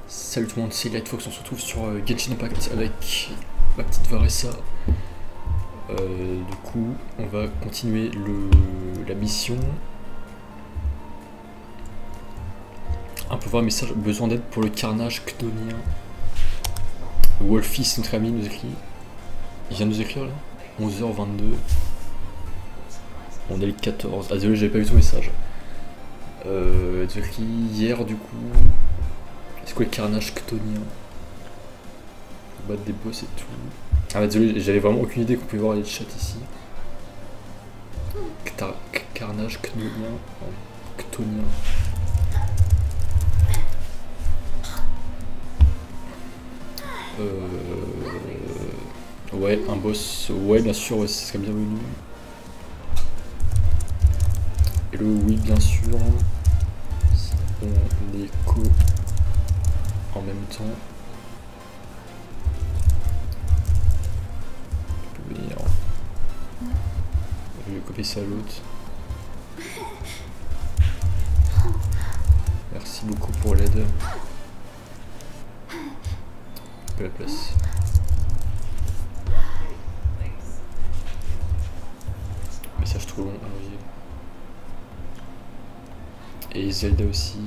Salut tout le monde, c'est Lightfox, on se retrouve sur Genshin Impact avec ma petite Varessa. Du coup, on va continuer la mission. Un peu voir un message, besoin d'aide pour le carnage ctonien. Wolfis, notre ami, nous écrit. Il vient de nous écrire là 11h22. On est le 14. Ah désolé, j'avais pas vu ton message. Il nous écrit hier du coup. C'est quoi le carnage ctonien? Battre des boss et tout. Ah bah désolé, j'avais vraiment aucune idée qu'on pouvait voir les chats ici. Carnage ctonien. Ctonien. Ouais, un boss. Ouais, bien sûr, ouais, ce serait bienvenu. Et le oui, bien sûr. On écho en même temps. On peut venir. Je vais copier ça à l'autre. Merci beaucoup pour l'aide. De la place. Message trop long, allons-y. Et Zelda aussi.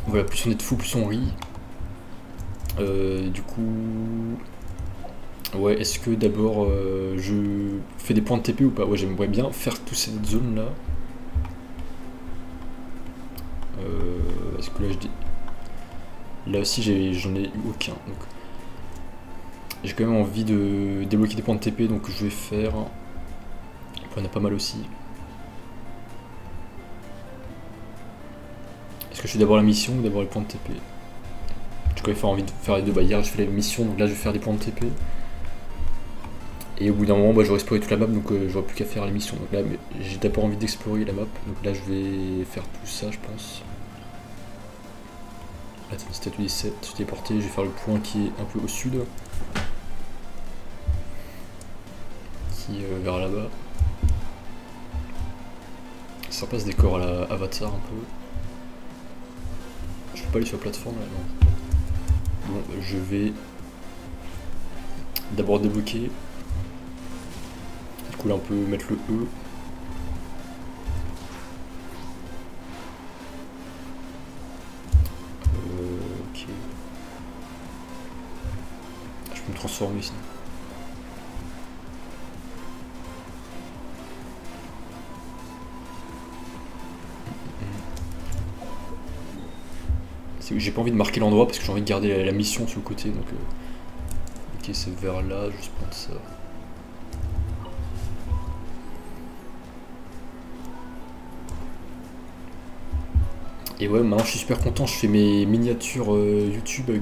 Voilà, plus on est de fou, plus on rit. Du coup... Ouais, est-ce que d'abord je fais des points de TP ou pas? Ouais, j'aimerais bien faire toute cette zone là. Est-ce que là je dis... Là aussi j'en ai eu aucun. Donc j'ai quand même envie de débloquer des points de TP, donc je vais faire... Il y en a pas mal aussi. Est-ce que je fais d'abord la mission ou d'abord les points de TP? J'ai quand même envie de faire les deux. Bah hier je fais la mission, donc là je vais faire des points de TP. Et au bout d'un moment, bah, j'aurai exploré toute la map, donc j'aurai plus qu'à faire la mission. Donc là j'ai d'abord envie d'explorer la map, donc là je vais faire tout ça je pense. Là c'est une statue des 7, je suis téléporté, je vais faire le point qui est un peu au sud. Qui est vers là-bas. C'est sympa ce décor à la Avatar un peu. Je peux pas aller sur la plateforme là, non. Bon, je vais d'abord débloquer. Du coup là on peut mettre le E. Ok. Je peux me transformer sinon. J'ai pas envie de marquer l'endroit parce que j'ai envie de garder la mission sur le côté, donc ok, c'est vers là, juste prendre ça. Et ouais, maintenant je suis super content, je fais mes miniatures YouTube,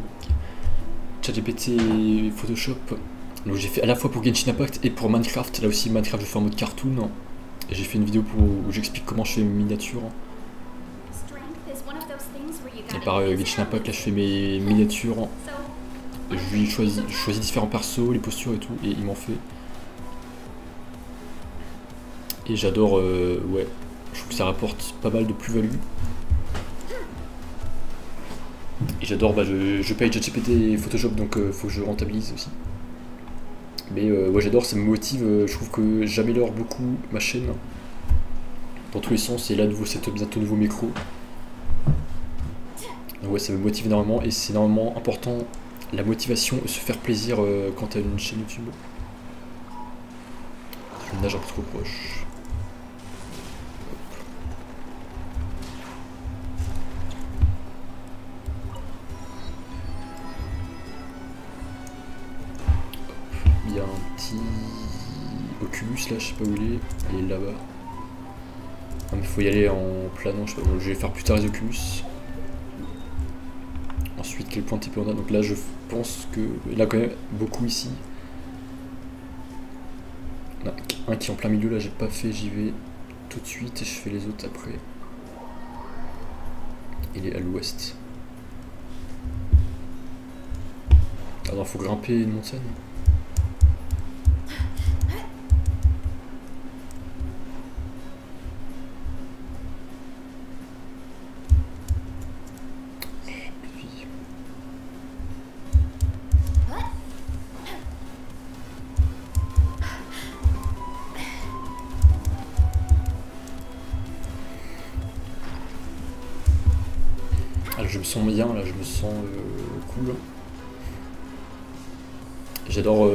ChatGPT et Photoshop. Donc j'ai fait à la fois pour Genshin Impact et pour Minecraft. Là aussi Minecraft je fais en mode cartoon. Et j'ai fait une vidéo où j'explique comment je fais mes miniatures. Et par Genshin Impact là je fais mes miniatures. Je lui choisis différents persos, les postures et tout, et il m'en fait. Et j'adore, ouais, je trouve que ça rapporte pas mal de plus-value. Et j'adore, bah je paye ChatGPT et Photoshop, donc faut que je rentabilise aussi. Mais ouais, j'adore, ça me motive, je trouve que j'améliore beaucoup ma chaîne. Dans tous les sens, et là, nouveau setup, bientôt nouveau micro. Donc ouais, ça me motive énormément, et c'est énormément important, la motivation, se faire plaisir quand t'as une chaîne YouTube. Je nage un peu trop proche. Il y a un petit Oculus là, je sais pas où il est là-bas. Ah, mais faut y aller en planant, je sais pas, donc je vais faire plus tard les Oculus. Ensuite, quel point de TP on a? Donc là, je pense que. Il y en a quand même beaucoup ici. Il y en a un qui est en plein milieu, là, j'ai pas fait, j'y vais tout de suite et je fais les autres après. Il est à l'ouest. Ah non, faut grimper une montagne. Ah, là, je me sens bien, là je me sens cool. J'adore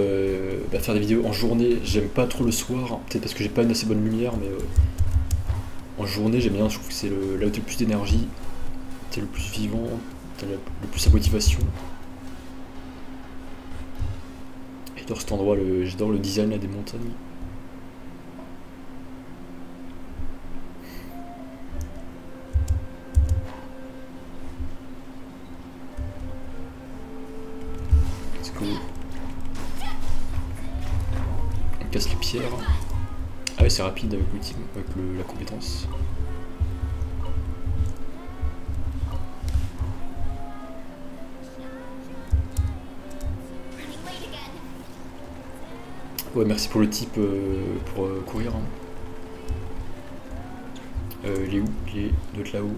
faire des vidéos en journée, j'aime pas trop le soir, peut-être parce que j'ai pas une assez bonne lumière, mais en journée j'aime bien, je trouve que c'est là où t'as le plus d'énergie, t'es le plus vivant, t'as le plus de motivation. J'adore cet endroit, j'adore le design là, des montagnes. Let's go. On casse les pierres. Ah ouais, c'est rapide avec l'ultime, avec la compétence. Ouais, merci pour le type pour courir. Hein. Il est où? Il doit être là-haut.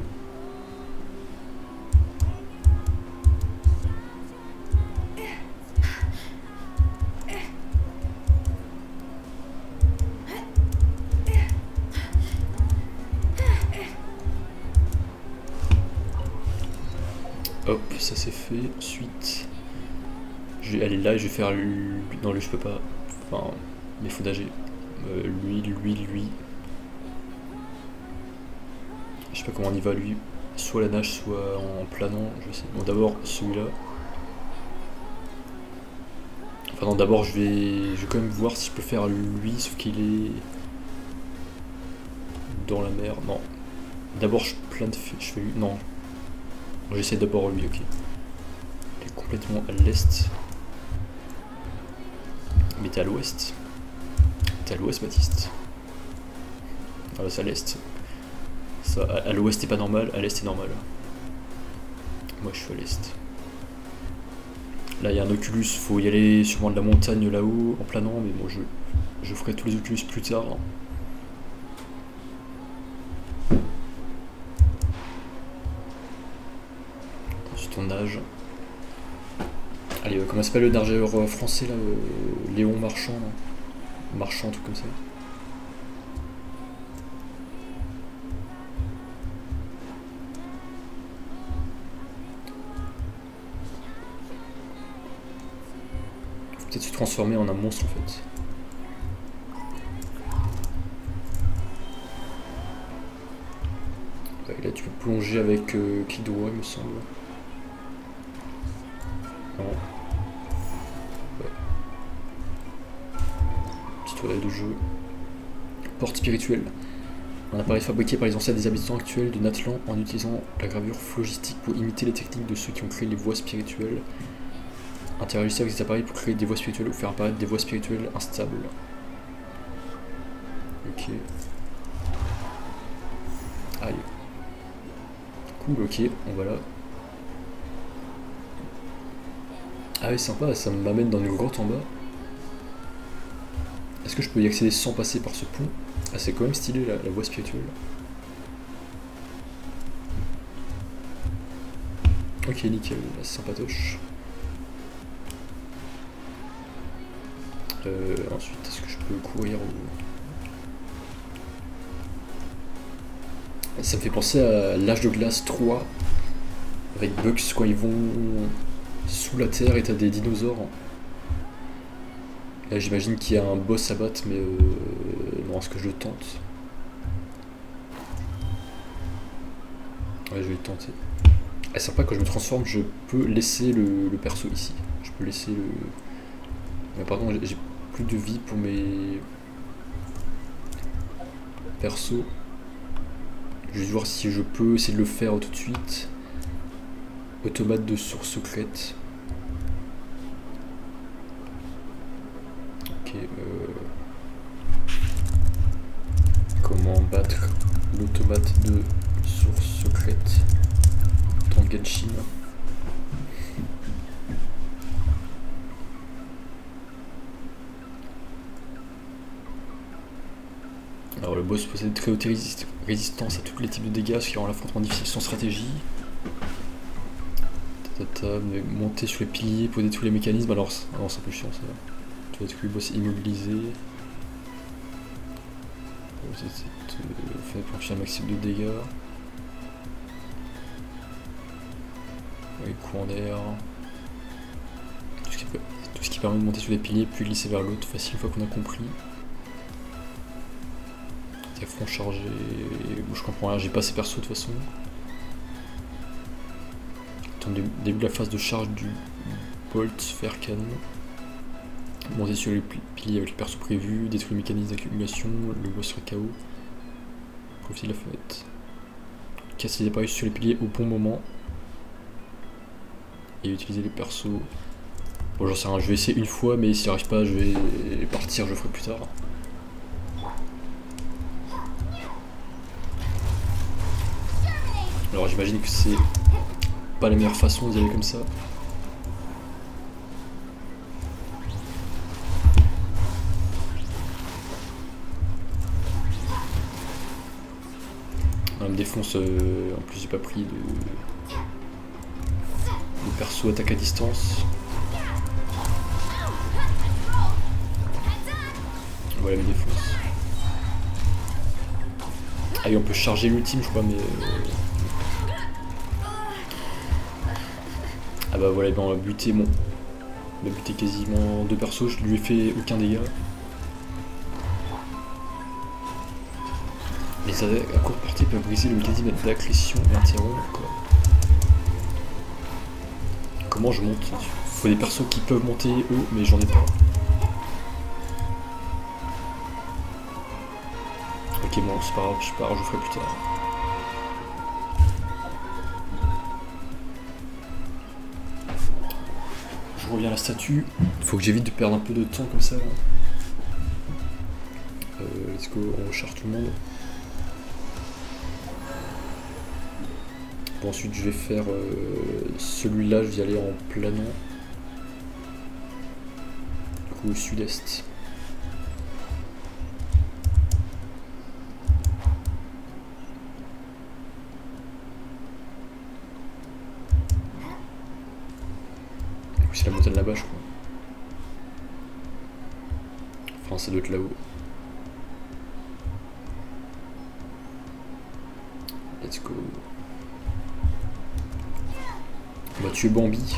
Hop, ça c'est fait. Ensuite, je vais aller là et je vais faire lui. Non, lui je peux pas. Enfin, mais faut nager. Lui. Je sais pas comment on y va lui. Soit la nage, soit en planant. Je sais. Bon, d'abord celui-là. Enfin, non, d'abord je vais quand même voir si je peux faire lui, sauf qu'il est dans la mer. Non. D'abord je plane, je fais lui. Non. Bon, j'essaie d'abord lui, ok. Il est complètement à l'est. Mais t'es à l'ouest. T'es à l'ouest, Baptiste. Ah bah c'est à l'est. Ça, à l'ouest c'est pas normal, à l'est c'est normal. Moi je suis à l'est. Là il y a un Oculus, faut y aller sûrement de la montagne là-haut en planant, mais bon je ferai tous les Oculus plus tard. Ensuite on nage. Allez, comment s'appelle le nageur français là, Léon Marchand là. Marchand, un truc comme ça. Faut peut-être se transformer en un monstre en fait. Ouais, là tu peux plonger avec clic droit il me semble. Non. Ouais. Petite toile de jeu. Porte spirituelle. Un appareil fabriqué par les ancêtres des habitants actuels de Natlan en utilisant la gravure phlogistique pour imiter les techniques de ceux qui ont créé les voies spirituelles. Interagissez avec ces appareils pour créer des voies spirituelles ou faire apparaître des voies spirituelles instables. Ok. Aïe. Cool, ok, on va là. Ah ouais, sympa, ça m'amène dans une grotte en bas. Est-ce que je peux y accéder sans passer par ce pont? Ah, c'est quand même stylé la voie spirituelle. Ok, nickel, c'est sympatoche. Ensuite, est-ce que je peux courir ou... Ça me fait penser à l'âge de glace 3 avec Bugs quand ils vont sous la terre et t'as des dinosaures. Là j'imagine qu'il y a un boss à battre mais non, est-ce que je le tente? Ouais, je vais le tenter. Ah, c'est sympa, quand je me transforme je peux laisser le perso ici. Je peux laisser le... Mais pardon, j'ai plus de vie pour mes persos. Je vais voir si je peux essayer de le faire tout de suite. Automate de source secrète. Ok. Comment battre l'automate de source secrète dans Genshin? Alors le boss possède très haute résistance à tous les types de dégâts, ce qui rend l'affrontement difficile sans stratégie. Monter sur les piliers pour détruire les mécanismes, alors c'est un peu chiant ça. Tu vas détruire le boss immobilisé. Fait pour un maximum de dégâts. Oui, courant d'air. Tout ce qui permet de monter sur les piliers puis glisser vers l'autre, facile une fois qu'on a compris. C'est front chargé. Bon, je comprends rien, j'ai pas ces persos de toute façon. Attends, début de la phase de charge du bolt fer canon. Monter sur les piliers avec les persos prévus, détruire le mécanisme d'accumulation, le boss sera KO. Profiter de la fenêtre. Casser les appareils sur les piliers au bon moment. Et utiliser les persos. Bon, j'en sais rien, je vais essayer une fois, mais si j'y arrive pas, je vais partir, je le ferai plus tard. Alors j'imagine que c'est pas la meilleure façon d'y aller comme ça. On me défonce, en plus j'ai pas pris de perso attaque à distance. Voilà, il me défonce. Ah et on peut charger l'ultime je crois mais... Ah bah voilà, on va buter on a buté quasiment 2 persos, je lui ai fait aucun dégât. Les attaques à courte portée peuvent briser le mécanisme d'accrétion et interrompre. Comment je monte? Faut des persos qui peuvent monter eux, mais j'en ai pas. Ok bon c'est pas grave, je pars, je ferai plus tard. Je reviens à la statue. Faut que j'évite de perdre un peu de temps comme ça. Let's go, on recharge tout le monde. Bon, ensuite je vais faire celui-là, je vais y aller en planant. Du coup au sud-est. C'est la montagne là-bas je crois. Enfin ça doit être là-haut. Let's go. On va tuer Bambi.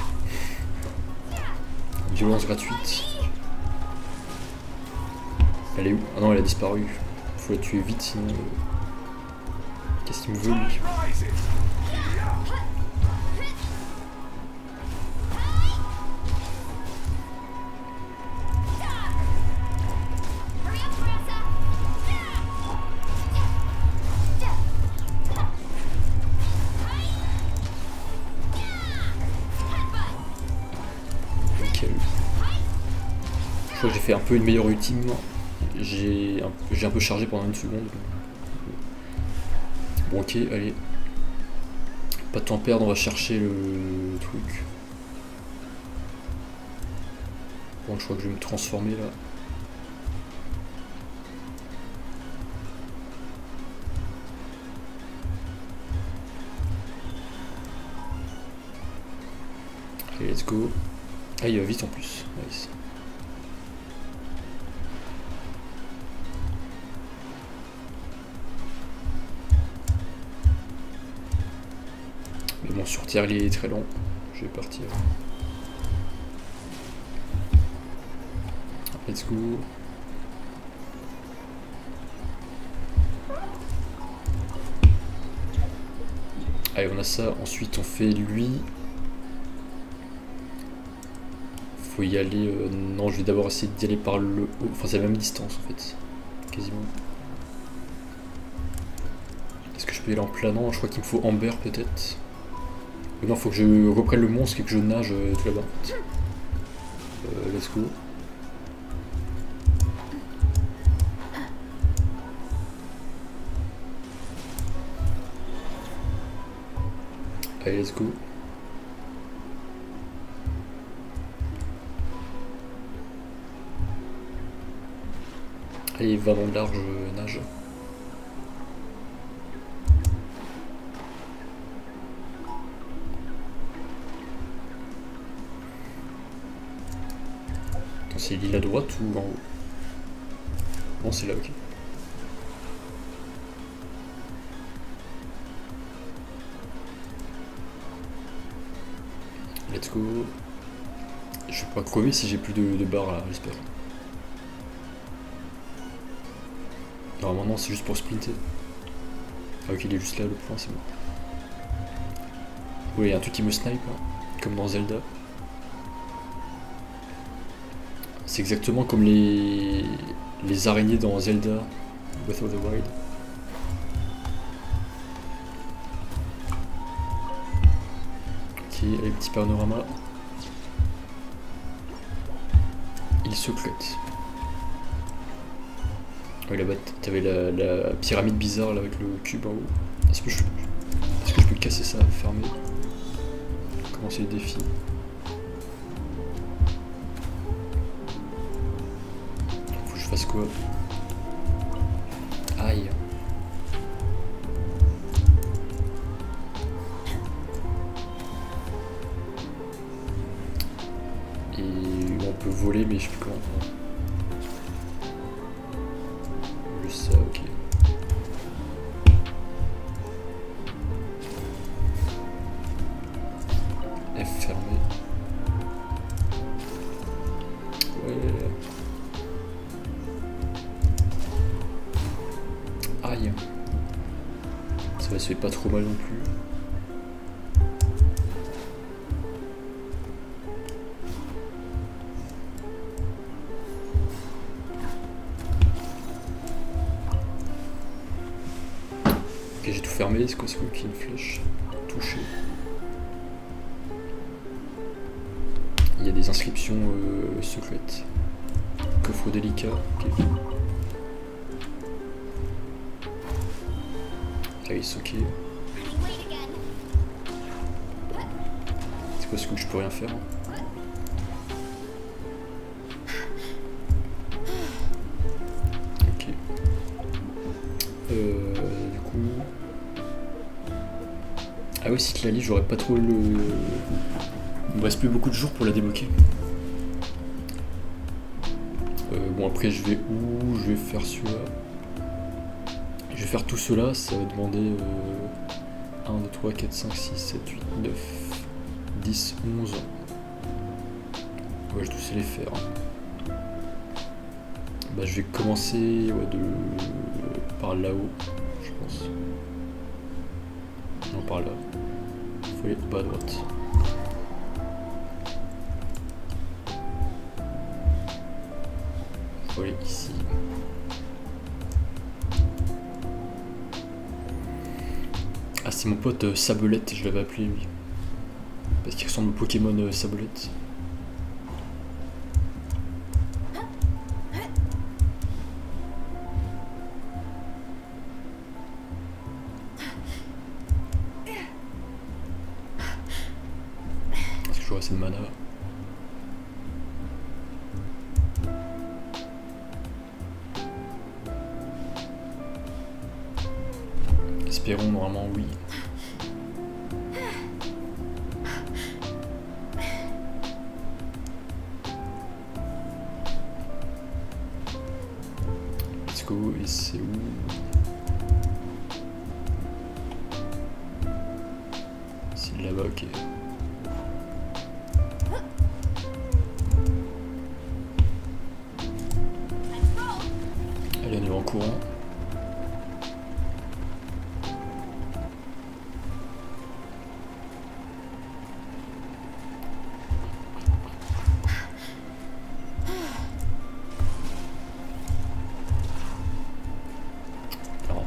Violence gratuite. Elle est où? Ah non elle a disparu. Faut la tuer vite sinon... Qu'est-ce qu'il me veut lui? Je crois que j'ai fait un peu une meilleure ultime. J'ai un peu chargé pendant une seconde. Bon ok, allez. Pas de temps à perdre, on va chercher le truc. Bon, je crois que je vais me transformer là. Allez, let's go. Ah, il va vite en plus. Nice. Mais bon, sur terre, il est très lent. Je vais partir. Let's go. Allez, on a ça. Ensuite, on fait lui. Faut y aller. Non, je vais d'abord essayer d'y aller par le haut. Enfin, c'est la même distance en fait. Quasiment. Est-ce que je peux y aller en planant? Je crois qu'il me faut Amber peut-être. Non, faut que je reprenne le monstre et que je nage tout là-bas en fait. Let's go. Allez, let's go. Allez, va dans le large, nage. Attends, c'est l'île à droite ou en haut? Non, c'est là, ok. Let's go. Je vais pas crever si j'ai plus de barres là, j'espère. Normalement non, c'est juste pour sprinter. Ah ok, il est juste là le point, c'est bon. Oui, il y a un truc qui me snipe, hein, comme dans Zelda. C'est exactement comme les araignées dans Zelda Breath of the Wild. Ok, allez, petit panorama. Il secrète. Ouais, là-bas, t'avais la pyramide bizarre là avec le cube en haut. Est-ce que je peux casser ça, fermer? Commencer le défi. Faut que je fasse quoi? Aïe. Et on peut voler, mais je sais plus comment. Juste ça, ok. F fermé. Ouais. Aïe. Ça se fait pas trop mal non plus. Ok, j'ai tout fermé, c'est quoi qu'il y a une flèche? Touché. Il y a des inscriptions secrètes. Coffre délicat. Ok. Ice, ok. C'est quoi ce que je peux rien faire? Ok. Du coup. Ah oui, Citlali, j'aurais pas trop le. Il me reste plus beaucoup de jours pour la débloquer. Bon, après, je vais où? Je vais faire celui-là. Je vais faire tout cela, ça va demander 1, 2, 3, 4, 5, 6, 7, 8, 9, 10, 11. Ouais, je dois les faire. Bah, je vais commencer par là-haut, je pense. Non, par là. Faut aller pas à droite. Faut aller ici. Ah, c'est mon pote Sabelette, je l'avais appelé lui. Parce qu'il ressemble au Pokémon Sabelette. Est-ce que j'aurai assez de mana? Espérons, normalement oui. Let's go, et c'est où? C'est là-bas, ok. Allez, on y va en courant.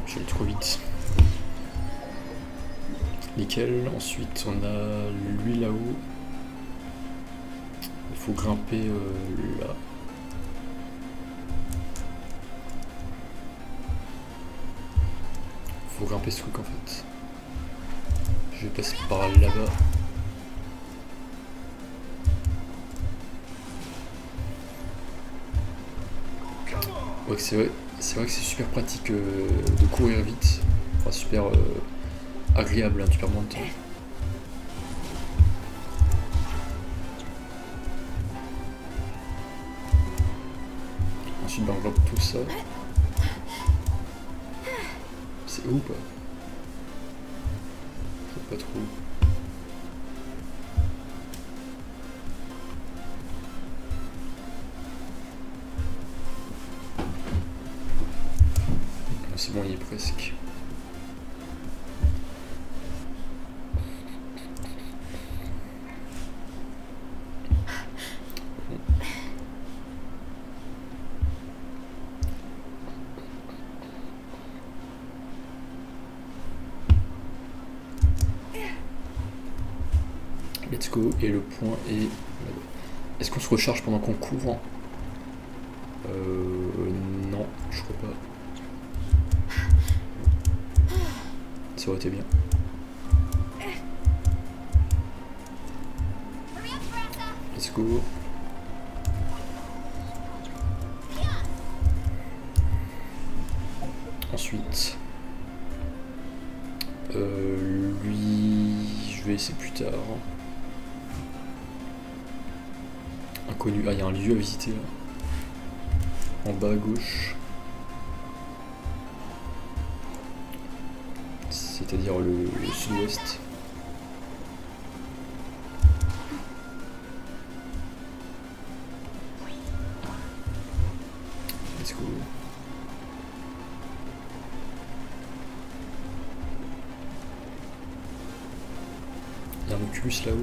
Je vais aller trop vite. Nickel. Ensuite, on a lui là-haut. Il faut grimper là. Il faut grimper ce truc en fait. Je vais passer par là-bas. Ouais, c'est vrai que c'est super pratique de courir vite. Enfin, super agréable, hein, tu perds moins de temps. Ensuite, ben, on enveloppe tout ça. C'est où quoi? Je sais pas trop. presque. Let's go, et le point est... Est-ce qu'on se recharge pendant qu'on court? Non, je crois pas. Ça aurait été bien. Let's go. Ensuite... lui... Je vais essayer plus tard. Inconnu. Ah, il y a un lieu à visiter là. En bas à gauche. C'est-à-dire le sud-ouest. Let's go. Il y a un Oculus là-haut.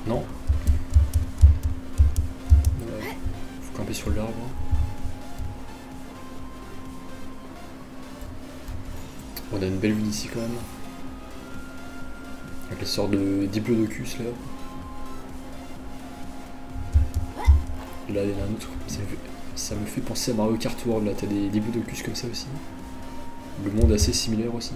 Non. Faut camper sur l'arbre. On a une belle vue d'ici quand même. Avec les sortes de diplodocus là. Là il y en a un autre. Ça me fait penser à Mario Kart World là. T'as des diplodocus comme ça aussi. Le monde est assez similaire aussi.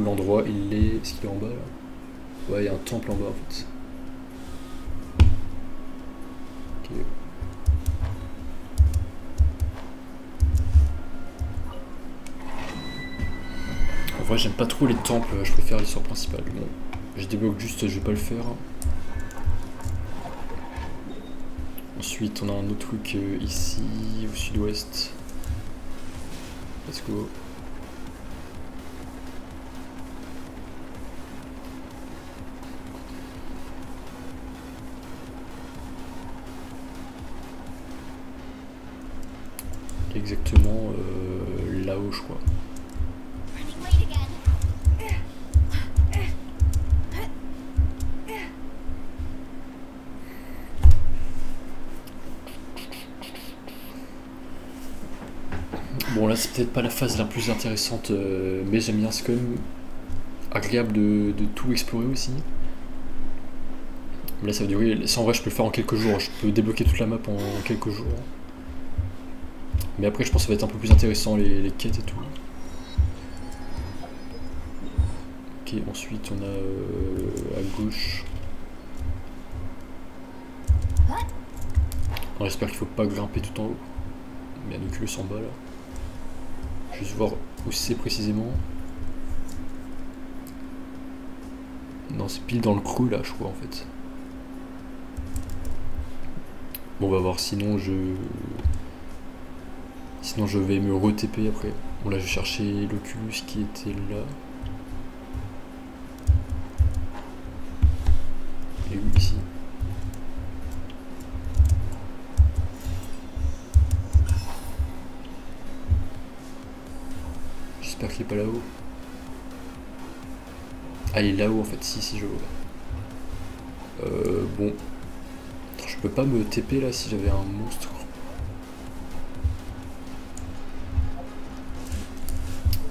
L'endroit il est... Est-ce qu'il est en bas là? Ouais, il y a un temple en bas en fait. Ok. En vrai j'aime pas trop les temples, je préfère l'histoire principale. Bon, je débloque juste, je vais pas le faire. Ensuite on a un autre truc ici, au sud-ouest. Let's go. Exactement là-haut je crois. Bon là c'est peut-être pas la phase la plus intéressante mais j'aime bien, c'est quand même agréable de tout explorer aussi. Mais là ça va durer, ça en vrai je peux le faire en quelques jours, je peux débloquer toute la map en quelques jours. Mais après je pense que ça va être un peu plus intéressant les quêtes et tout. Ok, ensuite on a à gauche. J'espère qu'il faut pas grimper tout en haut. Mais il y a un Oculus en bas là. Juste voir où c'est précisément. Non, c'est pile dans le creux là je crois en fait. Bon on va voir, sinon je vais me re-TP après. Bon là je vais chercher l'Oculus qui était là. Il est où ici? J'espère qu'il est pas là-haut. Ah il est là-haut en fait, si je vois. Bon. Je peux pas me TP là si j'avais un monstre.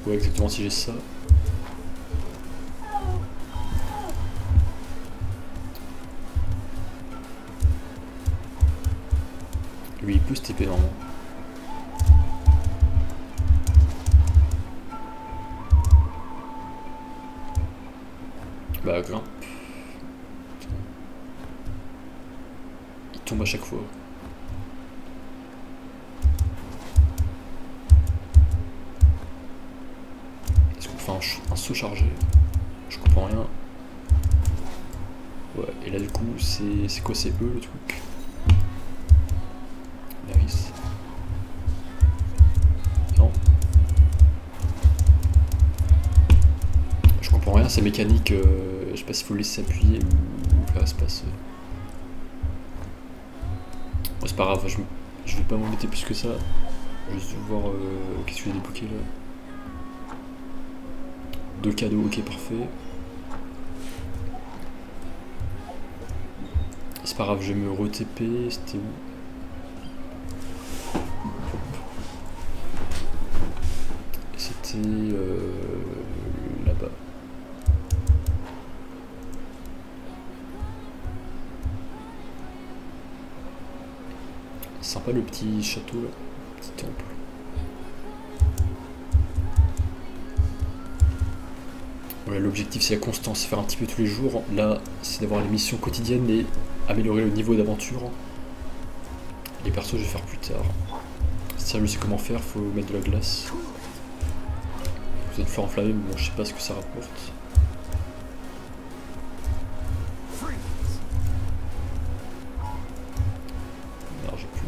Ouais exactement, si j'ai ça. Lui il peut se TP normalement. Bah grimpe. Il tombe à chaque fois. Est-ce qu'on fait un saut chargé? Je comprends rien. Ouais, et là du coup c'est quoi, c'est eux le truc? Nice. Non. Je comprends rien, c'est mécanique, je sais pas s'il faut le laisser appuyer ou là se passe. Bon, c'est pas grave, je vais pas m'embêter plus que ça. Je vais juste voir qu'est-ce que j'ai débloqué là. 2 cadeaux, ok parfait. C'est pas grave, je vais me re-TP, c'était où? C'était là-bas. Sympa le petit château là, le petit temple. Voilà, l'objectif c'est la constance, faire un petit peu tous les jours. Là c'est d'avoir les missions quotidiennes et améliorer le niveau d'aventure. Les persos je vais faire plus tard. Si je sais comment faire, faut mettre de la glace. Vous êtes fort enflammé, mais bon je sais pas ce que ça rapporte. Non j'ai plus.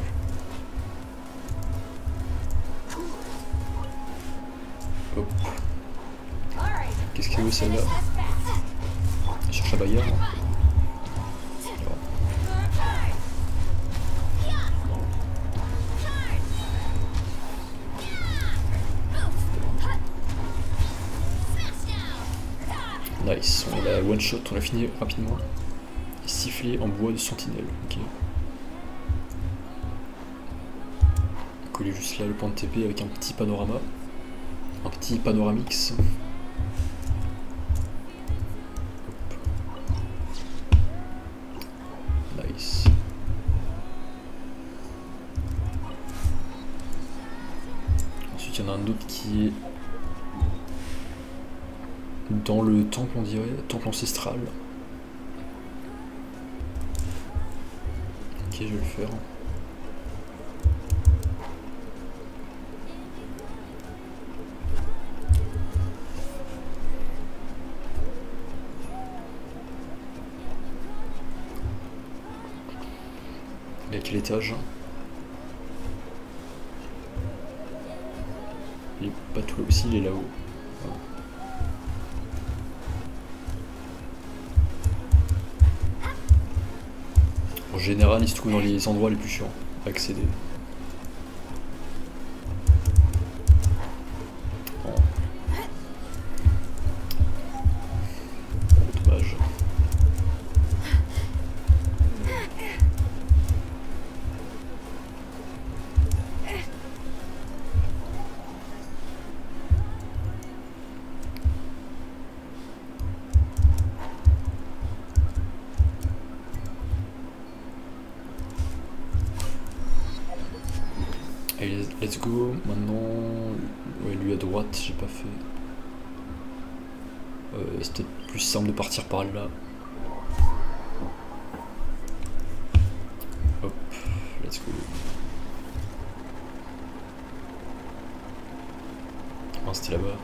Hop. Qu'est-ce qu'il y a eu celle-là? Je cherche la bagarre. Nice, on a one shot, on l'a fini rapidement. Sifflet en bois de sentinelle, ok. Coller juste là le point de TP avec un petit panorama. Un petit panoramix. Nice. Ensuite il y en a un autre qui est dans le temple, on dirait, temple ancestral. Ok, je vais le faire. Il est à quel étage? Il est pas tout là aussi, il est là-haut. Voilà. En général, il se trouve dans les endroits les plus chiants à accéder. Oh. Dommage. Allez, let's go. Maintenant, ouais, lui à droite, j'ai pas fait. C'est peut-être plus simple de partir par là. Hop, let's go. Ah, c'était là-bas.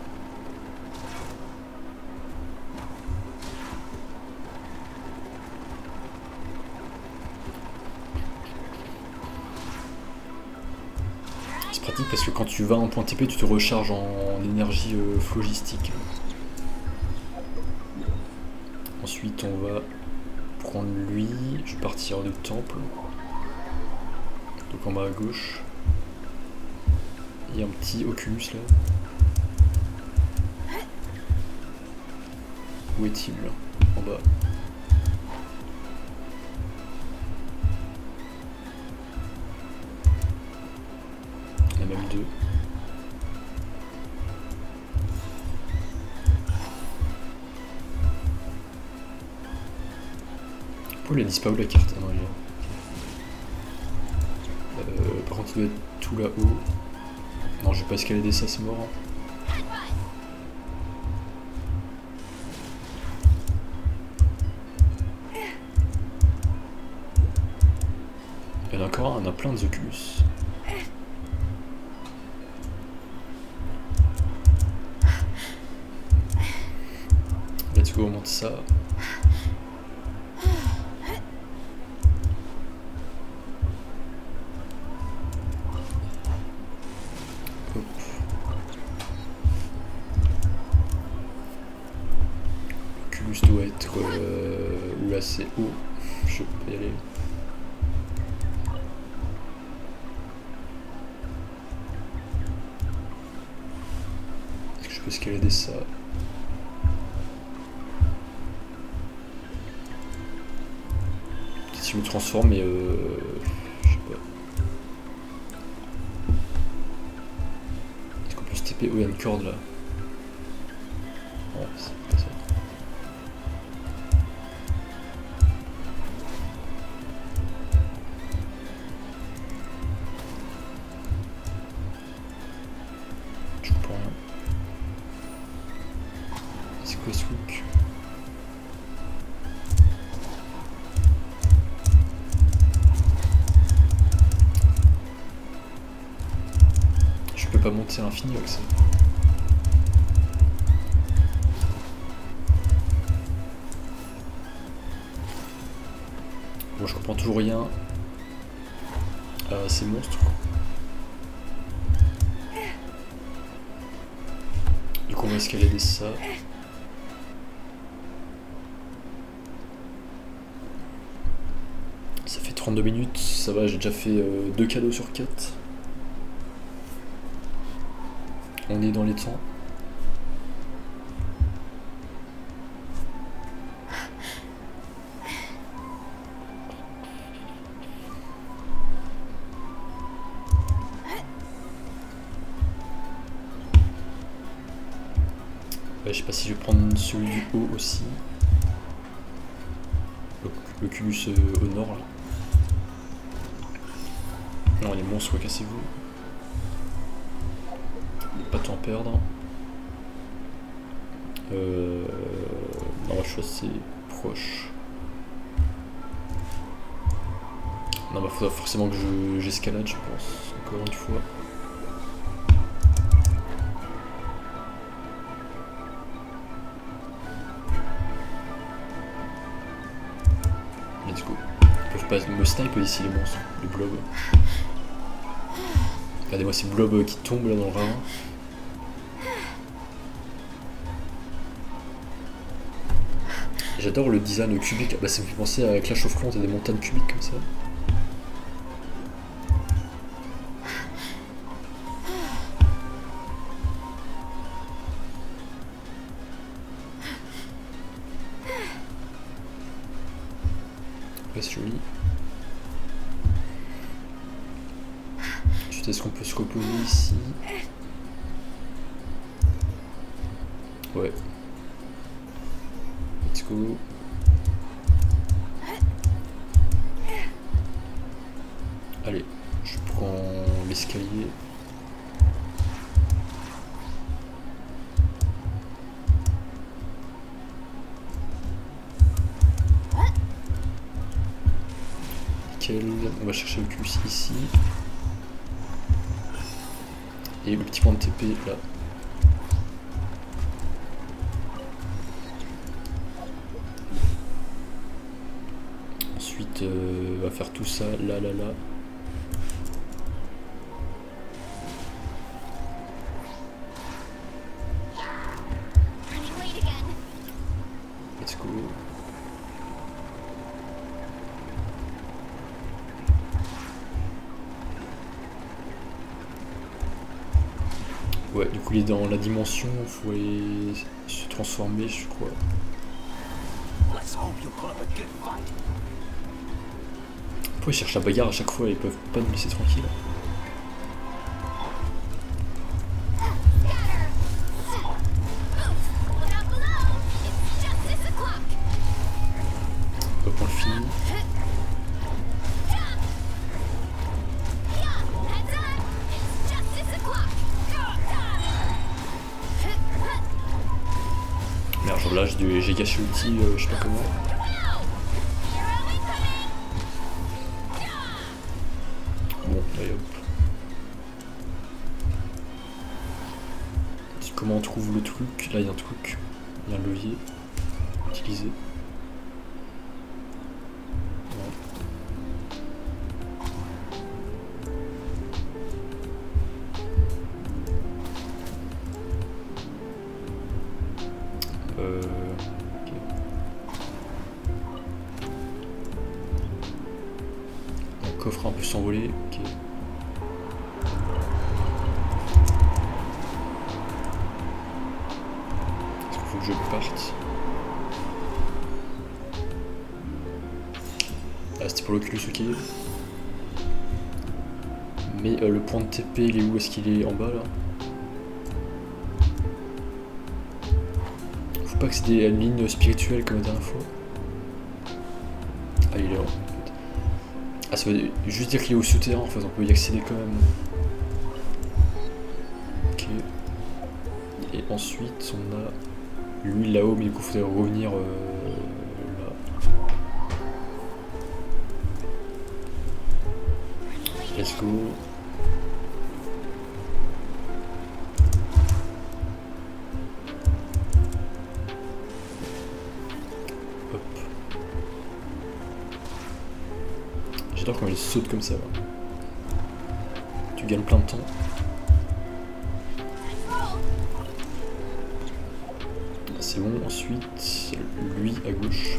C'est pratique parce que quand tu vas en point TP, tu te recharges en énergie phlogistique. Ensuite, on va prendre lui. Je vais partir du temple. Donc en bas à gauche. Il y a un petit Oculus là. Où est-il là? En bas. Il y en a même deux. Pourquoi il a disparu la carte? Ah non, il est là. Par contre, il doit être tout là-haut. Non, je vais pas escalader ça, c'est mort. Il y en a encore un, on a plein de Oculus. Let's go, on monte ça. Hop. L'Oculus doit être où lui assez haut. Je peux y aller. Est-ce que je peux escalader ça? Peut-être si je me transforme, mais je sais pas. Est-ce qu'on peut se taper? Oh, il y a une corde là. Ouais, c'est pas ça. Je comprends rien. C'est quoi ce truc? Je peux pas monter à l'infini avec ça. Bon, je comprends toujours rien à ces monstres. Du coup, on va escalader ça. Ça fait 32 minutes, ça va, j'ai déjà fait 2 cadeaux sur 4. On est dans les temps. Ouais, je sais pas si je vais prendre celui du haut aussi. L'Oculus au nord là. Non, les monstres, cassez-vous. Pas de temps à perdre. Non, je suis assez proche. Non, bah faudra forcément que j'escalade, je pense, encore une fois. Let's go. Ils peuvent pas me sniper ici, les monstres, les blobs. Regardez-moi ces blobs qui tombent là dans le ravin. J'adore le design cubique, bah, ça me fait penser à Clash of Clans, t'as des montagnes cubiques comme ça. Ouais, c'est joli. Ensuite, est-ce qu'on peut se reposer ici? Ouais. Let's go. Allez, je prends l'escalier. Nickel, on va chercher le Oculus ici. Et le petit point de TP là. Ensuite, on va faire tout ça là, là, là. Let's go. Ouais, du coup il est dans la dimension, il faut aller se transformer, je crois. Pourquoi ils cherchent la bagarre à chaque fois, ils peuvent pas nous laisser tranquille. Hop, on le finit. Merde, je lâche j'ai gâché l'outil, je sais pas comment. Bon, allez hop. Comment on trouve le truc? Là il y a un truc, il y a un levier. Utiliser. Ok. s'envoler. Ok. Est-ce qu'il faut que je parte? Ah, c'était pour l'Oculus, ok. Mais le point de TP, il est où? Est-ce qu'il est en bas là? Faut pas accéder à une ligne spirituelle comme la dernière fois. Ah, il est là en fait. Ah, ça veut juste dire qu'il est au souterrain en fait, on peut y accéder quand même. Ok. Et ensuite, on a lui là-haut, mais du coup, il faudrait revenir là. Let's go. Hop. J'adore quand il saute comme ça. Ouais. Tu gagnes plein de temps. C'est bon, ensuite, lui à gauche.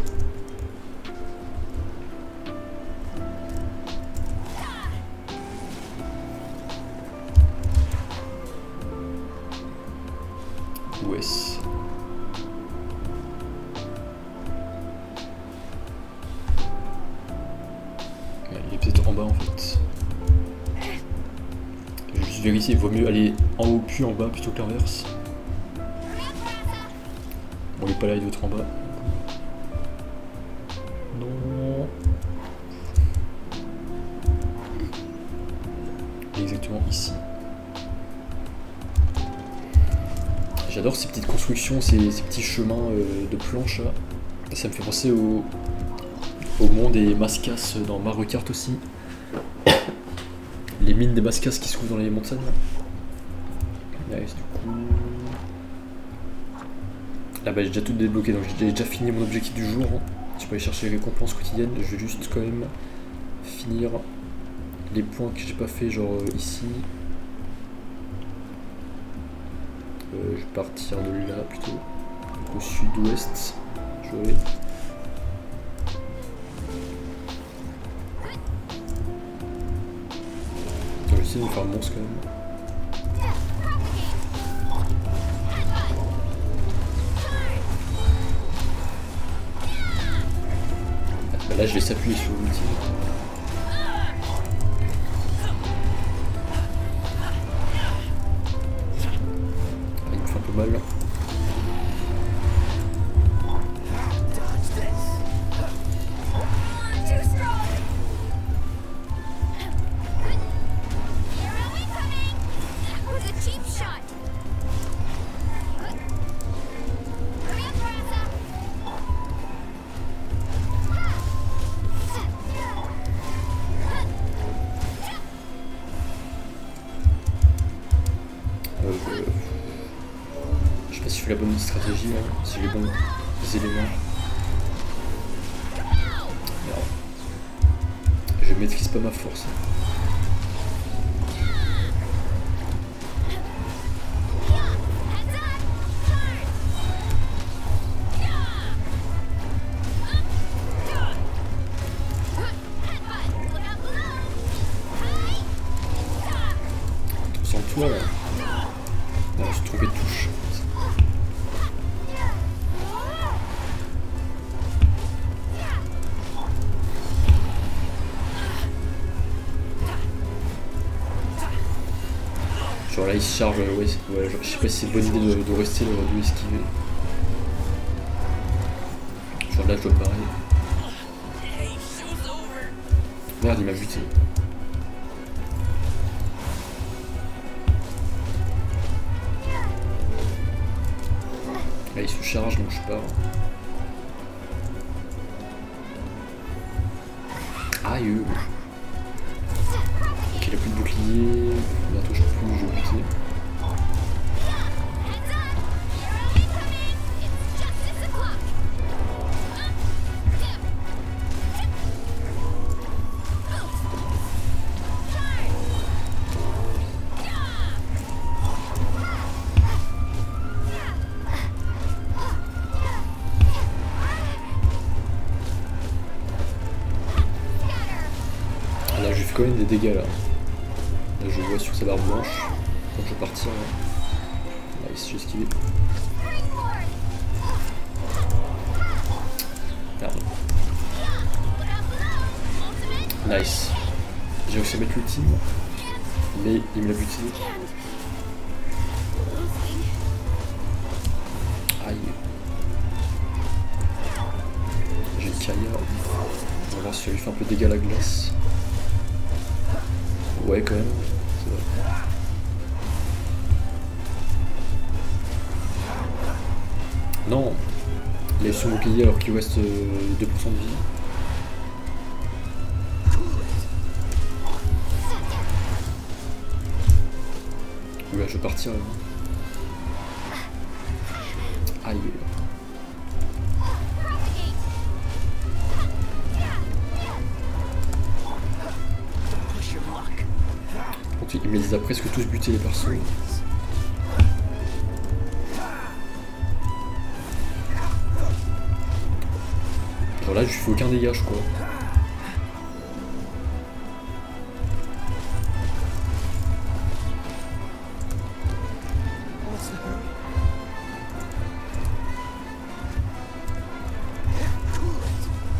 Ouest. Ouais, il est peut-être en bas en fait. Je vais juste vérifier, il vaut mieux aller en haut puis en bas plutôt que l'inverse. Bon, il est pas là, il doit être en bas. Non. Exactement ici. J'adore ces petites constructions, ces petits chemins de planches là. Ça me fait penser au monde des mascas dans Mario Kart aussi. Les mines des mascas qui se trouvent dans les montagnes. Nice, du coup. Là bah j'ai déjà tout débloqué, donc j'ai déjà fini mon objectif du jour. Je peux aller chercher les récompenses quotidiennes. Je vais juste quand même finir les points que j'ai pas fait, genre ici. Je vais partir de là plutôt, donc au sud-ouest. Je vais. Je vais essayer de me faire un monstre quand même. Bah là je vais s'appuyer sur l'outil. Mal. Je sais pas si je fais la bonne stratégie là, si j'ai les bons éléments. Non. Je maîtrise pas ma force. Sans toi là. Non, je suis trompé de touche. Genre là il se charge, ouais, genre, je sais pas si c'est une bonne idée de rester, de esquiver. Genre là je dois me barrer. Merde, il m'a buté. Là il se charge donc je pars. Aïe. Ok, il a plus de bouclier. Bientôt je peux plus buter. Là je fais quand même des dégâts là. Là je vois sur sa barbe blanche. Donc je vais partir. Là. Nice, j'ai esquivé. Merde. Nice. J'ai réussi à mettre l'ultime. Mais il me l'a buté. Aïe. J'ai Kaya. On va voir si elle lui fait un peu de dégâts à la glace. Ouais, quand même. C'est vrai. Non. Il a eu son bouclier alors qu'il reste 2% de vie. Oula, je vais partir là. Aïe. Il me les a presque tous butés les persos. Genre là je lui fais aucun dégât je crois.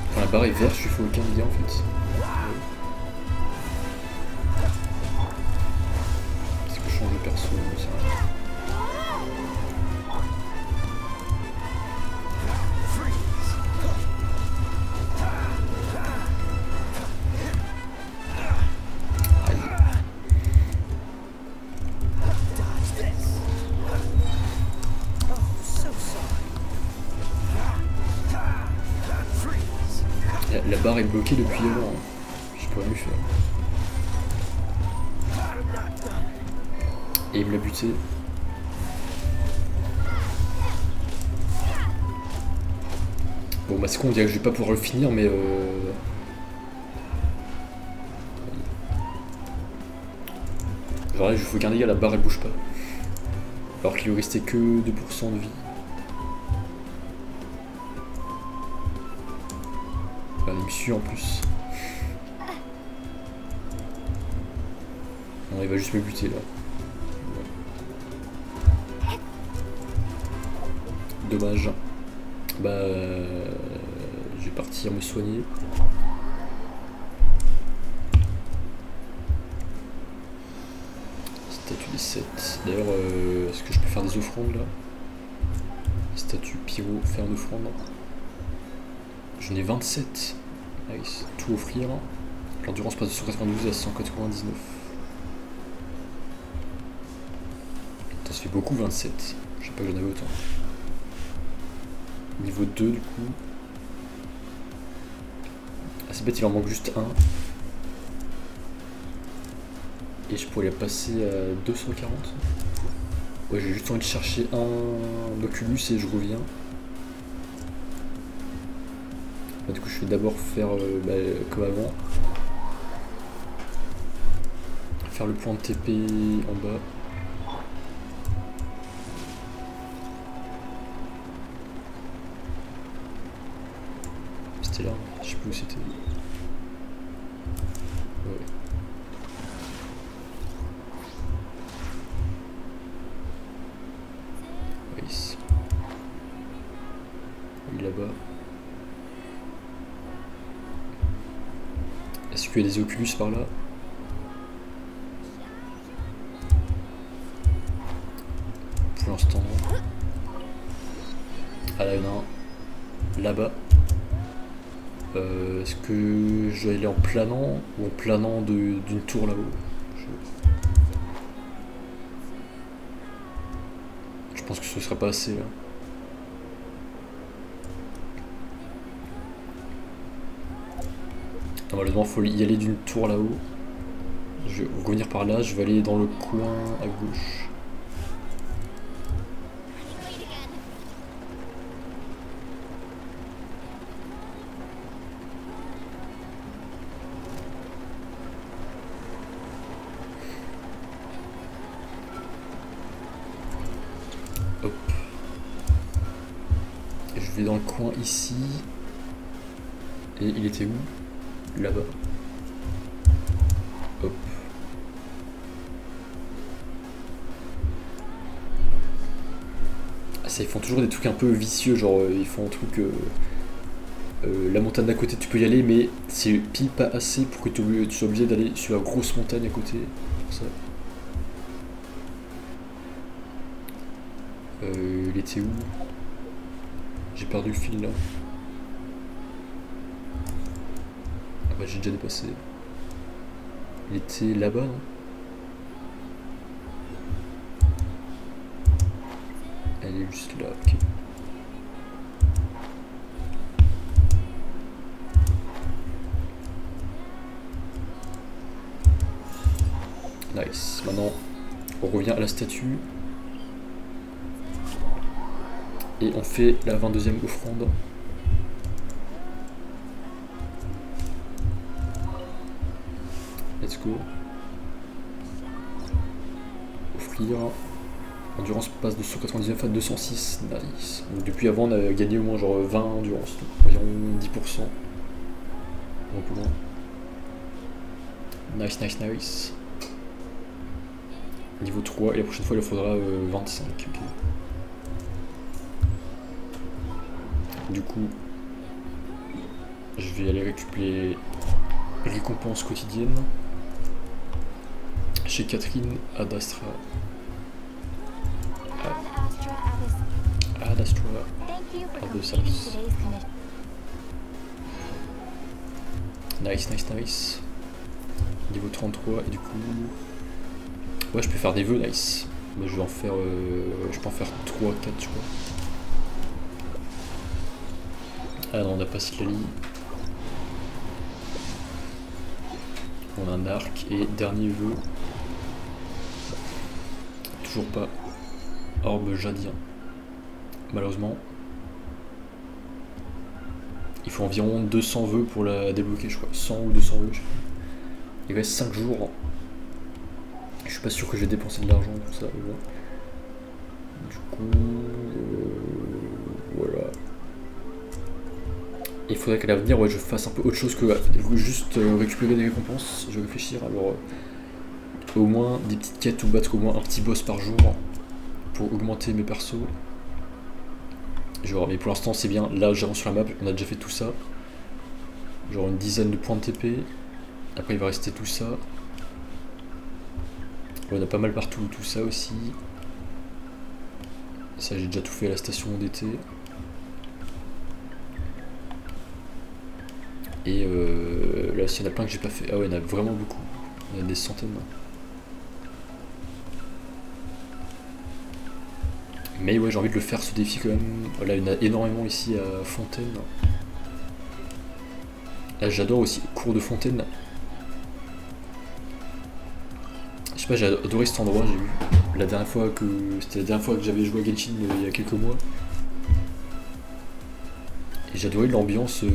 Enfin la barre est verte, je lui fais aucun dégât en fait. Perso, ça. La barre est bloquée depuis avant. Je pourrais mieux faire. Et il me l'a buté. Bon bah c'est con, on dirait que je vais pas pouvoir le finir mais genre là je fais aucun dégât, la barre elle bouge pas. Alors qu'il lui restait que 2% de vie. Bah, il me suit en plus. Non, il va juste me buter là. Dommage. Bah, je vais partir me soigner. Statue des 7. D'ailleurs, est-ce que je peux faire des offrandes là? Statue pyro, faire une offrande. J'en ai 27. Nice. Tout offrir. L'endurance passe de 192 à 199. Ça fait beaucoup 27. Je sais pas que j'en avais autant. Niveau 2 du coup. Ah c'est bête, il en manque juste un. Et je pourrais passer à 240. Ouais, j'ai juste envie de chercher un Oculus et je reviens. Bah, du coup je vais d'abord faire comme avant. Faire le point de TP en bas. Là, je sais plus où c'était. Ouais. Nice. Oui, là-bas. Est-ce qu'il y a des Oculus par là? Pour l'instant. Ah là, il y en a un. Là-bas. Est-ce que je dois aller en planant ou en planant d'une tour là-haut? Je pense que ce sera pas assez là. Malheureusement, il faut y aller d'une tour là-haut. Je vais revenir par là, je vais aller dans le coin à gauche. Hop. Et je vais dans le coin ici. Et il était où? Là-bas. Ça, ils font toujours des trucs un peu vicieux, genre ils font un truc... la montagne d'à côté tu peux y aller, mais c'est pile pas assez pour que tu sois obligé d'aller sur la grosse montagne à côté. Pour ça. Il était où? J'ai perdu le fil là. Ah bah j'ai déjà dépassé. Il était là-bas, non? Elle est juste là, ok. Nice. Maintenant, on revient à la statue. Et on fait la 22e offrande. Let's go. Offrir. Endurance passe de 199 à 206. Nice. Donc depuis avant, on a gagné au moins genre 20 endurance. Donc environ 10%. Un peu loin. Nice, nice, nice. Niveau 3, et la prochaine fois il en faudra 25. Okay. Du coup, je vais aller récupérer les récompenses quotidiennes chez Catherine Ad Astra. Ad Astra of the South. Nice, nice, nice. Niveau 33, et du coup... Ouais, je peux faire des vœux, nice. Moi, je vais en faire... je peux en faire 3, 4, je crois. Ah non, on n'a pas Citlali. On a un arc, et dernier vœu. Toujours pas. Orbe jadien. Malheureusement. Il faut environ 200 vœux pour la débloquer, je crois. 100 ou 200 vœux, je sais pas. Il reste 5 jours. Je suis pas sûr que je vais dépenser de l'argent pour ça, mais bon. Du coup... voilà. Il faudrait qu'à l'avenir, ouais, je fasse un peu autre chose que juste récupérer des récompenses. Je vais réfléchir, alors... au moins des petites quêtes ou battre au moins un petit boss par jour pour augmenter mes persos. Genre, mais pour l'instant c'est bien, là j'avance sur la map, on a déjà fait tout ça. Genre une dizaine de points de TP. Après il va rester tout ça. On a pas mal partout, tout ça aussi. Ça j'ai déjà tout fait à la station d'été. Et là s'il y en a plein que j'ai pas fait. Ah ouais, il y en a vraiment beaucoup. Il y en a des centaines. Mais ouais, j'ai envie de le faire ce défi quand même. Là il y en a énormément ici à Fontaine. Là j'adore aussi cours de Fontaine. Je sais pas, j'ai adoré cet endroit, j'ai vu. La dernière fois que. C'était la dernière fois que j'avais joué à Genshin il y a quelques mois. Et j'ai adoré l'ambiance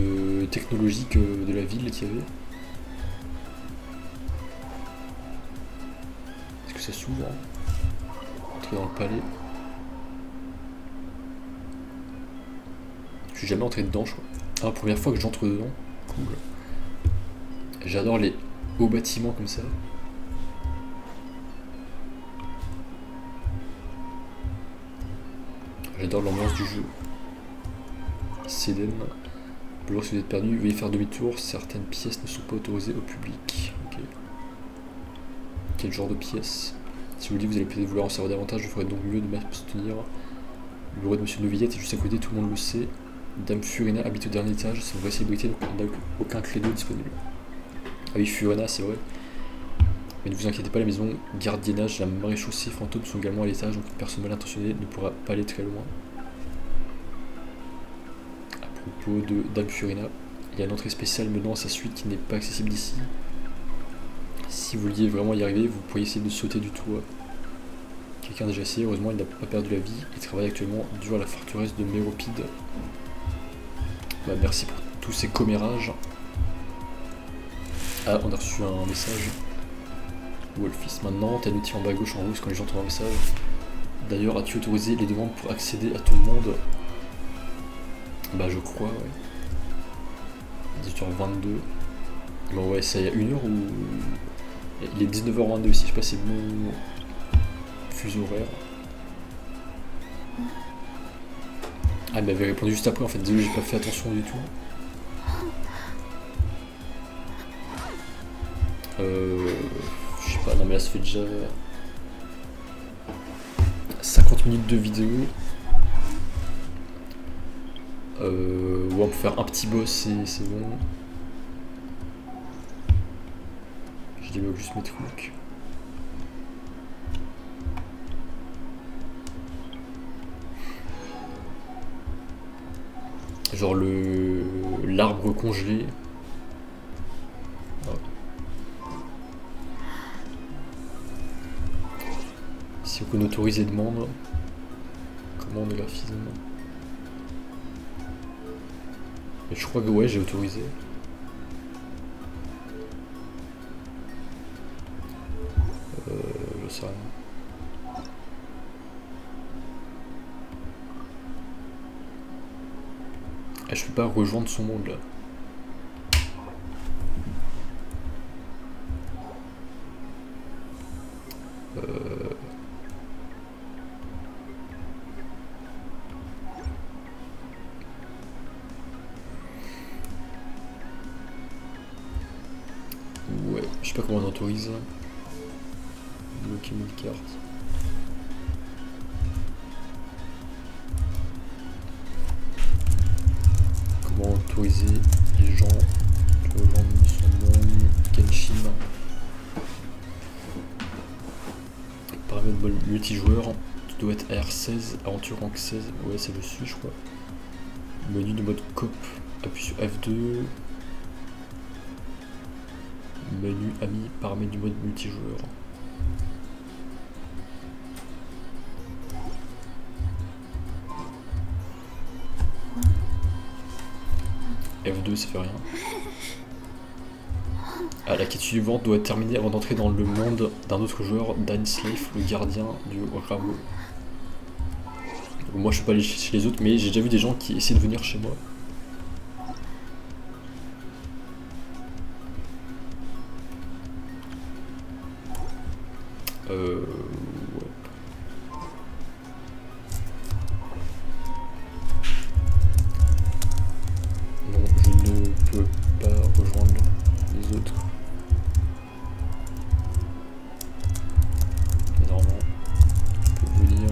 technologique de la ville qu'il y avait. Est-ce que ça s'ouvre? Entrer dans le palais. Je suis jamais entré dedans, je crois. Ah, première fois que j'entre dedans. Cool. J'adore les hauts bâtiments comme ça. J'adore l'ambiance du jeu. Céden. Lorsque vous êtes perdu, veuillez faire demi-tour. Certaines pièces ne sont pas autorisées au public. Ok. Quel genre de pièces? Si vous le dites, vous allez peut-être vouloir en savoir davantage. Je ferai donc mieux de m'abstenir. Le bureau de Monsieur Novillette est juste à côté, tout le monde le sait. Dame Furina habite au dernier étage. C'est une vraie célébrité, donc il n'y a aucun clédo disponible. Ah oui, Furina, c'est vrai. Mais ne vous inquiétez pas, la maison gardiennage, la maréchaussée fantôme sont également à l'étage, donc une personne mal intentionnée ne pourra pas aller très loin. À propos de Dame Furina, il y a une entrée spéciale menant à sa suite qui n'est pas accessible d'ici. Si vous vouliez vraiment y arriver, vous pourriez essayer de sauter du toit. Quelqu'un a déjà essayé, heureusement il n'a pas perdu la vie. Il travaille actuellement dur à la forteresse de Méropide. Bah, merci pour tous ces commérages. Ah, on a reçu un message. Wolfis, maintenant, t'as l'outil en bas à gauche en rouge quand les gens t'envoient un message. D'ailleurs, as-tu autorisé les demandes pour accéder à ton monde? Bah, je crois, ouais. 18h22. Bon, ouais, ça y a 1 heure ou. Il est 19h22 aussi, je sais pas si c'est mon fuseau horaire. Ah, elle m'avait répondu juste après en fait, désolé, j'ai pas fait attention du tout. Je sais pas, non mais là ça fait déjà 50 minutes de vidéo. Ouais, on peut faire un petit boss et c'est bon. Je débloque juste mes trucs. Genre l'arbre congelé. Oh. Si on autorise et demande. Comment on est là physiquement? Et je crois que ouais, j'ai autorisé. Je sais rien. Ah, je peux pas rejoindre son monde là. Ouais, je sais pas comment on autorise. Bloquer 1000 cartes. Comment autoriser les gens de rejoindre son monde Genshin. Paramètre multijoueur. Tu dois être R16, aventure rank 16. Ouais, c'est le dessus, je crois. Menu de mode coop. Appuie sur F2. Menu ami, paramètres du mode multijoueur. F2 ça fait rien. Ah, la quête suivante doit être terminée avant d'entrer dans le monde d'un autre joueur, Dan Slave, le gardien du rameau. Moi je peux pas aller chez les autres, mais j'ai déjà vu des gens qui essaient de venir chez moi. Ouais. Non, je ne peux pas rejoindre les autres. Normalement, tu peux venir.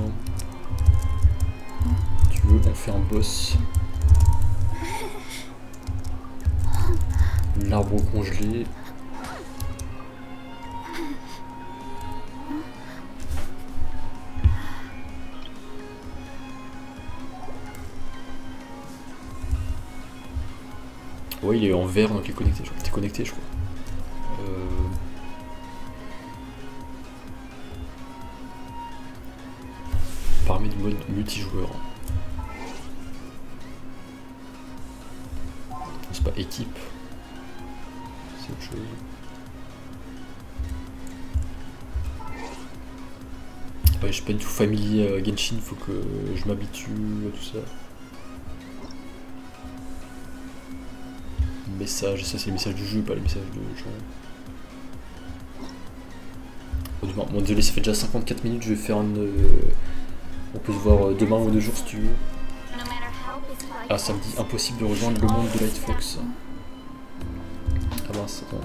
Tu veux, on fait un boss. L'arbre congelé. Ouais, il est en vert donc il est connecté. T'es connecté, je crois. Parmi du mode multijoueur. C'est pas équipe. C'est autre chose. Ouais, je suis pas du tout familier à Genshin, faut que je m'habitue à tout ça. Message, ça c'est les messages du jeu, pas les messages de gens. Bon, désolé, ça fait déjà 54 minutes, je vais faire une... On peut se voir demain ou 2 jours si tu veux. Ah, ça me dit impossible de rejoindre le monde de Light Fox. Ah mince, attends.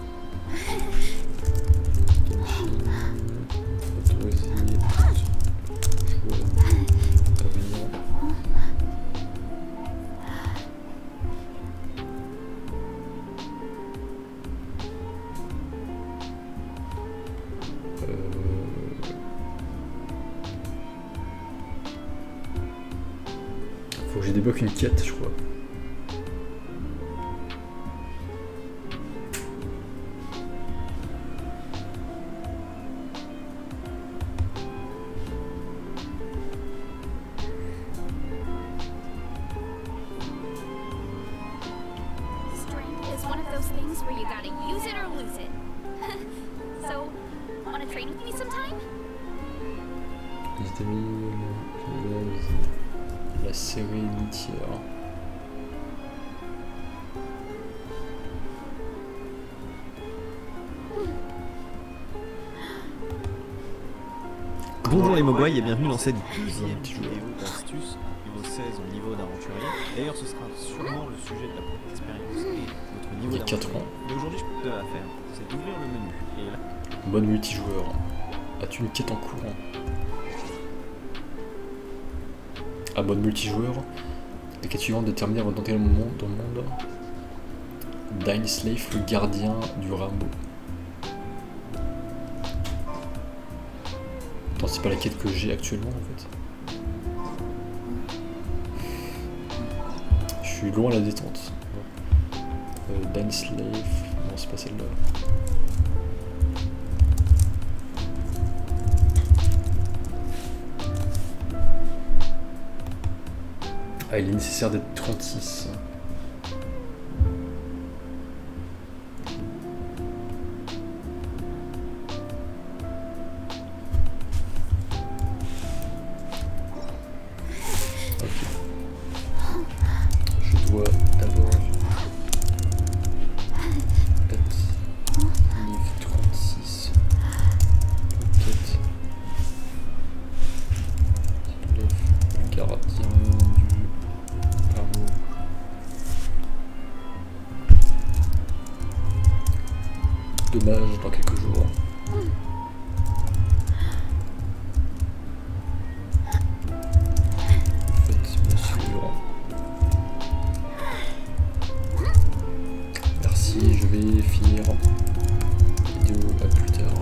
Autoriser. Joueur à venir. Faut que je débloque une quête, je crois. La sérénitière. Bonjour les Mogwai et bienvenue dans cette deuxième vidéo d'astuces niveau 16 au niveau d'aventurier. D'ailleurs ce sera sûrement le sujet de la première expérience et votre niveau Il y a 4 ans. Mais aujourd'hui je peux te la faire, c'est d'ouvrir le menu. Et là... Mode multijoueur. As-tu une quête en cours? À mode multijoueur, la quête suivante détermine avant d'entrer dans le monde. Dine Slave, le gardien du rameau. Attends, c'est pas la quête que j'ai actuellement en fait. Je suis loin à la détente. Dine Slave, non c'est pas celle-là. Ah, il est nécessaire d'être 36. Dommage dans quelques jours. Faites bien sûr. Merci, je vais finir la vidéo à plus tard.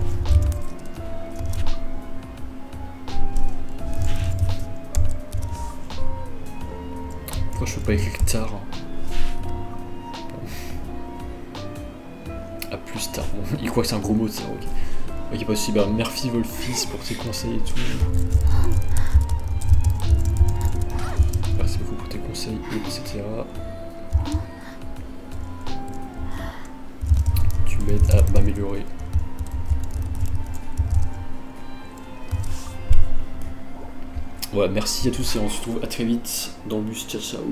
Pourquoi je peux pas écrire tard? À plus tard. Bon, il croit que c'est un gros mot, ça. Ok. Ok, pas aussi. Bah, merci Wolfis pour tes conseils et tout. Merci beaucoup pour tes conseils, etc. Tu m'aides à m'améliorer. Voilà, merci à tous et on se retrouve à très vite dans le bus. Ciao, ciao.